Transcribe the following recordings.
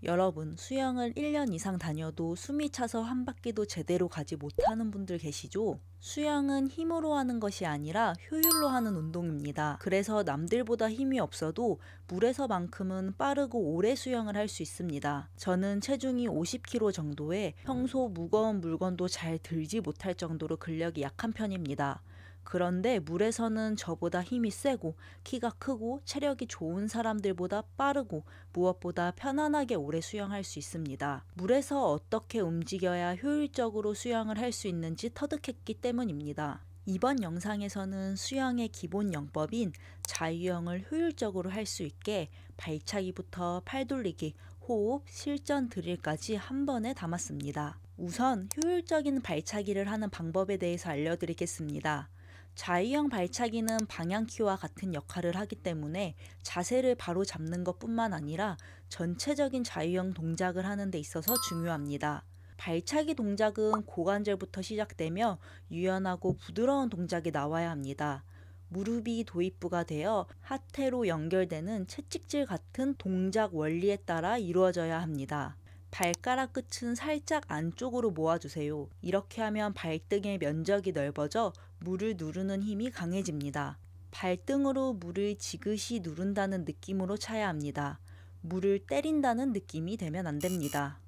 여러분, 수영을 1년 이상 다녀도 숨이 차서 한 바퀴도 제대로 가지 못하는 분들 계시죠? 수영은 힘으로 하는 것이 아니라 효율로 하는 운동입니다. 그래서 남들보다 힘이 없어도 물에서만큼은 빠르고 오래 수영을 할 수 있습니다. 저는 체중이 50kg 정도에 평소 무거운 물건도 잘 들지 못할 정도로 근력이 약한 편입니다. 그런데 물에서는 저보다 힘이 세고 키가 크고 체력이 좋은 사람들보다 빠르고 무엇보다 편안하게 오래 수영할 수 있습니다. 물에서 어떻게 움직여야 효율적으로 수영을 할 수 있는지 터득했기 때문입니다. 이번 영상에서는 수영의 기본 영법인 자유형을 효율적으로 할 수 있게 발차기부터 팔 돌리기, 호흡, 실전 드릴까지 한 번에 담았습니다. 우선 효율적인 발차기를 하는 방법에 대해서 알려드리겠습니다. 자유형 발차기는 방향키와 같은 역할을 하기 때문에 자세를 바로 잡는 것뿐만 아니라 전체적인 자유형 동작을 하는 데 있어서 중요합니다. 발차기 동작은 고관절부터 시작되며 유연하고 부드러운 동작이 나와야 합니다. 무릎이 도입부가 되어 하태로 연결되는 채찍질 같은 동작 원리에 따라 이루어져야 합니다. 발가락 끝은 살짝 안쪽으로 모아주세요. 이렇게 하면 발등의 면적이 넓어져 물을 누르는 힘이 강해집니다. 발등으로 물을 지그시 누른다는 느낌으로 차야 합니다. 물을 때린다는 느낌이 되면 안 됩니다.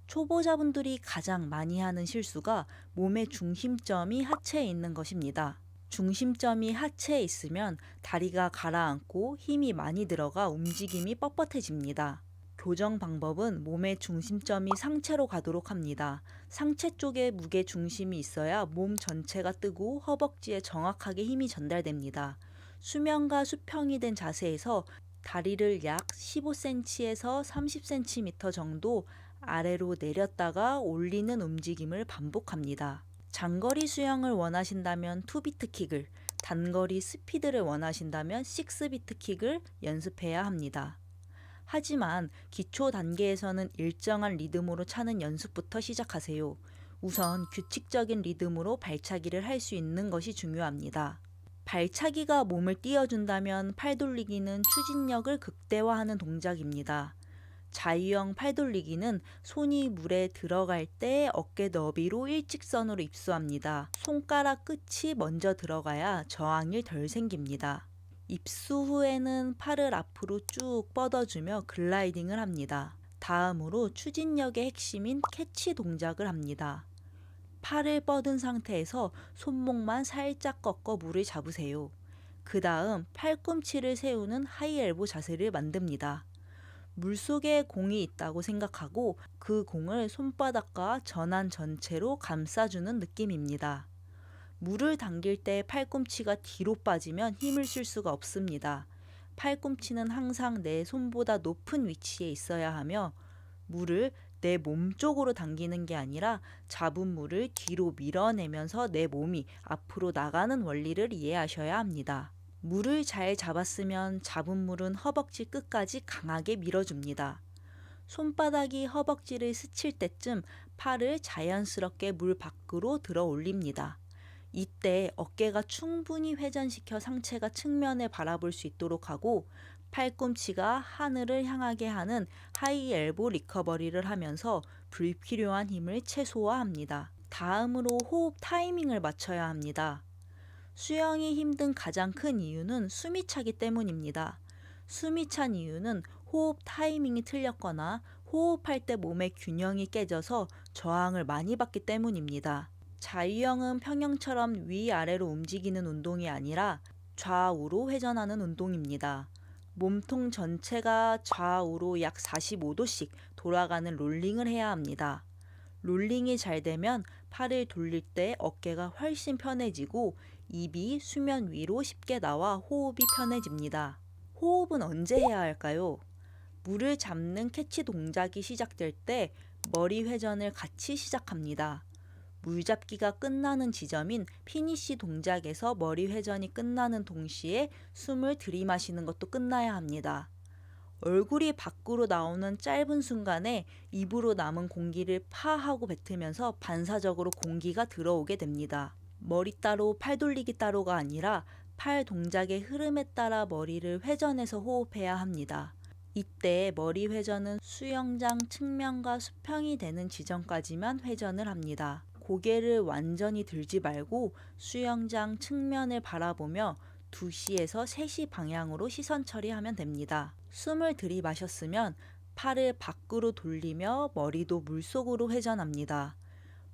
초보자분들이 가장 많이 하는 실수가 몸의 중심점이 하체에 있는 것입니다. 중심점이 하체에 있으면 다리가 가라앉고 힘이 많이 들어가 움직임이 뻣뻣해집니다. 교정 방법은 몸의 중심점이 상체로 가도록 합니다. 상체 쪽에 무게 중심이 있어야 몸 전체가 뜨고 허벅지에 정확하게 힘이 전달됩니다. 수면과 수평이 된 자세에서 다리를 약 15cm에서 30cm 정도 아래로 내렸다가 올리는 움직임을 반복합니다. 장거리 수영을 원하신다면 투비트 킥을, 단거리 스피드를 원하신다면 식스비트 킥을 연습해야 합니다. 하지만 기초 단계에서는 일정한 리듬으로 차는 연습부터 시작하세요. 우선 규칙적인 리듬으로 발차기를 할 수 있는 것이 중요합니다. 발차기가 몸을 띄워준다면 팔돌리기는 추진력을 극대화하는 동작입니다. 자유형 팔돌리기는 손이 물에 들어갈 때 어깨 너비로 일직선으로 입수합니다. 손가락 끝이 먼저 들어가야 저항이 덜 생깁니다. 입수 후에는 팔을 앞으로 쭉 뻗어주며 글라이딩을 합니다. 다음으로 추진력의 핵심인 캐치 동작을 합니다. 팔을 뻗은 상태에서 손목만 살짝 꺾어 물을 잡으세요. 그 다음 팔꿈치를 세우는 하이엘보 자세를 만듭니다. 물속에 공이 있다고 생각하고 그 공을 손바닥과 전환 전체로 감싸주는 느낌입니다. 물을 당길 때 팔꿈치가 뒤로 빠지면 힘을 쓸 수가 없습니다. 팔꿈치는 항상 내 손보다 높은 위치에 있어야 하며 물을 내 몸 쪽으로 당기는 게 아니라 잡은 물을 뒤로 밀어내면서 내 몸이 앞으로 나가는 원리를 이해하셔야 합니다. 물을 잘 잡았으면 잡은 물은 허벅지 끝까지 강하게 밀어줍니다. 손바닥이 허벅지를 스칠 때쯤 팔을 자연스럽게 물 밖으로 들어 올립니다. 이때 어깨가 충분히 회전시켜 상체가 측면을 바라볼 수 있도록 하고 팔꿈치가 하늘을 향하게 하는 하이 엘보 리커버리를 하면서 불필요한 힘을 최소화합니다. 다음으로 호흡 타이밍을 맞춰야 합니다. 수영이 힘든 가장 큰 이유는 숨이 차기 때문입니다. 숨이 찬 이유는 호흡 타이밍이 틀렸거나 호흡할 때 몸의 균형이 깨져서 저항을 많이 받기 때문입니다. 자유형은 평형처럼 위아래로 움직이는 운동이 아니라 좌우로 회전하는 운동입니다. 몸통 전체가 좌우로 약 45도씩 돌아가는 롤링을 해야 합니다. 롤링이 잘 되면 팔을 돌릴 때 어깨가 훨씬 편해지고 입이 수면 위로 쉽게 나와 호흡이 편해집니다. 호흡은 언제 해야 할까요? 물을 잡는 캐치 동작이 시작될 때 머리 회전을 같이 시작합니다. 물잡기가 끝나는 지점인 피니쉬 동작에서 머리 회전이 끝나는 동시에 숨을 들이마시는 것도 끝나야 합니다. 얼굴이 밖으로 나오는 짧은 순간에 입으로 남은 공기를 파하고 뱉으면서 반사적으로 공기가 들어오게 됩니다. 머리 따로 팔 돌리기 따로가 아니라 팔 동작의 흐름에 따라 머리를 회전해서 호흡해야 합니다. 이때 머리 회전은 수영장 측면과 수평이 되는 지점까지만 회전을 합니다. 고개를 완전히 들지 말고 수영장 측면을 바라보며 2시에서 3시 방향으로 시선 처리하면 됩니다. 숨을 들이마셨으면 팔을 밖으로 돌리며 머리도 물속으로 회전합니다.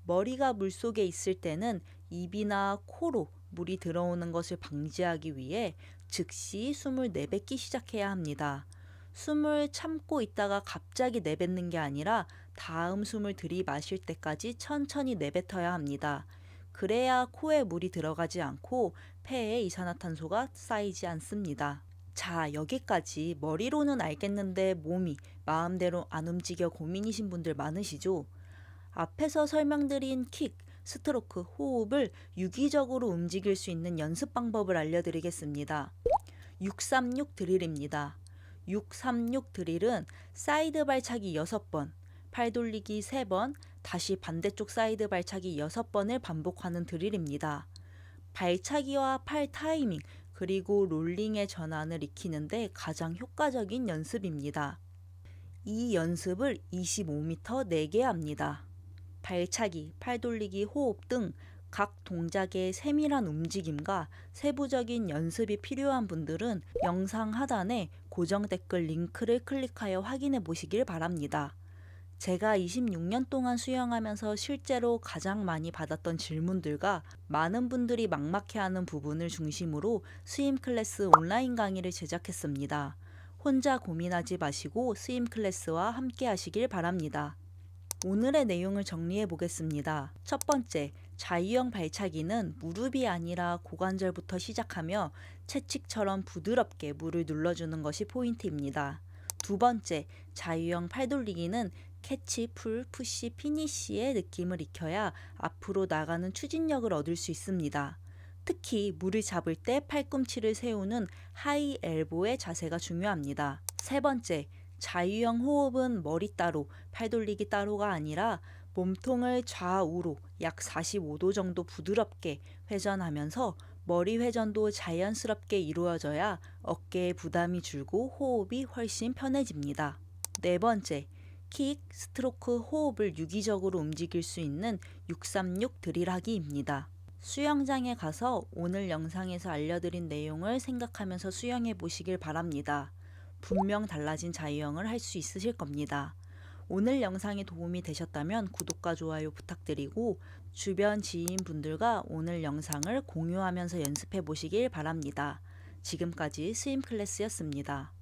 머리가 물속에 있을 때는 입이나 코로 물이 들어오는 것을 방지하기 위해 즉시 숨을 내뱉기 시작해야 합니다. 숨을 참고 있다가 갑자기 내뱉는 게 아니라 다음 숨을 들이마실 때까지 천천히 내뱉어야 합니다. 그래야 코에 물이 들어가지 않고 폐에 이산화탄소가 쌓이지 않습니다. 자, 여기까지 머리로는 알겠는데 몸이 마음대로 안 움직여 고민이신 분들 많으시죠? 앞에서 설명드린 킥, 스트로크, 호흡을 유기적으로 움직일 수 있는 연습 방법을 알려드리겠습니다. 636 드릴입니다. 636 드릴은 사이드 발차기 6번, 팔 돌리기 3번, 다시 반대쪽 사이드 발차기 6번을 반복하는 드릴입니다. 발차기와 팔 타이밍, 그리고 롤링의 전환을 익히는데 가장 효과적인 연습입니다. 이 연습을 25m 4개 합니다. 발차기, 팔 돌리기, 호흡 등 각 동작의 세밀한 움직임과 세부적인 연습이 필요한 분들은 영상 하단에 고정 댓글 링크를 클릭하여 확인해 보시길 바랍니다. 제가 26년 동안 수영하면서 실제로 가장 많이 받았던 질문들과 많은 분들이 막막해하는 부분을 중심으로 스임 클래스 온라인 강의를 제작했습니다. 혼자 고민하지 마시고 스임 클래스와 함께 하시길 바랍니다. 오늘의 내용을 정리해 보겠습니다. 첫 번째, 자유형 발차기는 무릎이 아니라 고관절부터 시작하며 채찍처럼 부드럽게 물을 눌러주는 것이 포인트입니다. 두 번째, 자유형 팔돌리기는 캐치, 풀, 푸시, 피니쉬의 느낌을 익혀야 앞으로 나가는 추진력을 얻을 수 있습니다. 특히 물을 잡을 때 팔꿈치를 세우는 하이 엘보의 자세가 중요합니다. 세 번째, 자유형 호흡은 머리 따로, 팔 돌리기 따로가 아니라 몸통을 좌우로 약 45도 정도 부드럽게 회전하면서 머리 회전도 자연스럽게 이루어져야 어깨에 부담이 줄고 호흡이 훨씬 편해집니다. 네 번째, 킥, 스트로크, 호흡을 유기적으로 움직일 수 있는 636 드릴하기입니다. 수영장에 가서 오늘 영상에서 알려드린 내용을 생각하면서 수영해 보시길 바랍니다. 분명 달라진 자유형을 할 수 있으실 겁니다. 오늘 영상이 도움이 되셨다면 구독과 좋아요 부탁드리고 주변 지인분들과 오늘 영상을 공유하면서 연습해 보시길 바랍니다. 지금까지 스임 클래스였습니다.